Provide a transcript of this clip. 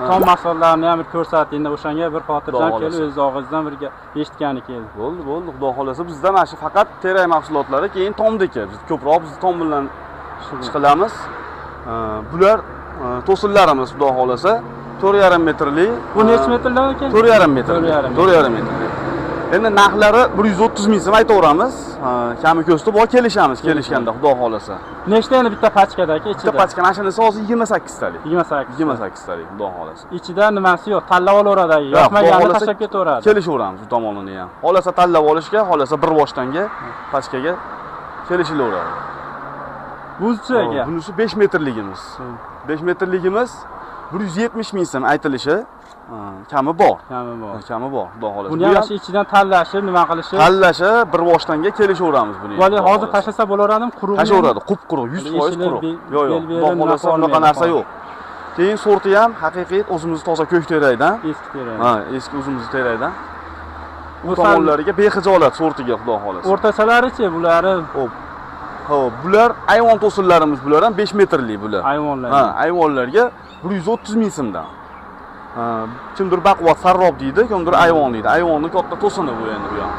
Tom mahsulotlarni ham bir ko'rsatingda o'shanga bir xotirjam kelib o'z og'izdan birga eshitgani keldi. Bo'ldi, xudo xolasa bizda mana shu faqat terak mahsulotlari, keyin tomdiki. Biz ko'proq biz tom bilan chiqilamiz. Bular to'sinlarimiz xudo xolasa 4,5 metrli. Bu necha metrlar ekan? 4,5 metr. 4,5 metr. Endi narxlari 130 ming so'm aytaveramiz. Kami ko'sti bor kelishganda xudo xolasa. Nechta endi bitta pachkada aka ichida? Bitta pachka mashinasi hozir 28 talik. 28 talik xudo xolasa. Ichida nimasi yo'q, tanlab olaveradi. Yoqmaganda tashlab ketaveradi. Kelishaveramiz bu tomonini ham. Xolasa tanlab olishga, xolasa bir boshtanga pachkaga kelishilaveradi. Buzi aka. Bunisi 5 metrligimiz. 5 metrligimiz 170 ming so'm aytilishi. Kami bor. Kami bor, xudo xolasa. Buni ham ichidan tanlashi, nima qilishi? Tanlashi bir boshtanga kelishaveramiz buni. Vali hozir tashlasa bo'laveradimi? Quruq. Tashaveradi, qup-quruq, 100% quruq. Yo'q, xudo xolasa bunaqa narsa yo'q. Keyin sorti ham haqiqiy o'zimizni toza ko'k terakdan. Eski terak. Eski o'zimizni terakdan. Bu tomonlariga bexijolat sortiga xudo xolasa. O'rtasalari-chi bulari? Xo'p, bular ayvon to'sinlarimiz, bular ham 5 metrli bular. Ayvonlar. Ayvonlarga 130 ming so'mdan. Kimdir baquvvat sarrob deydi, kimdir ayvon deydi. Ayvonning katta to'sini bu endi bu ham.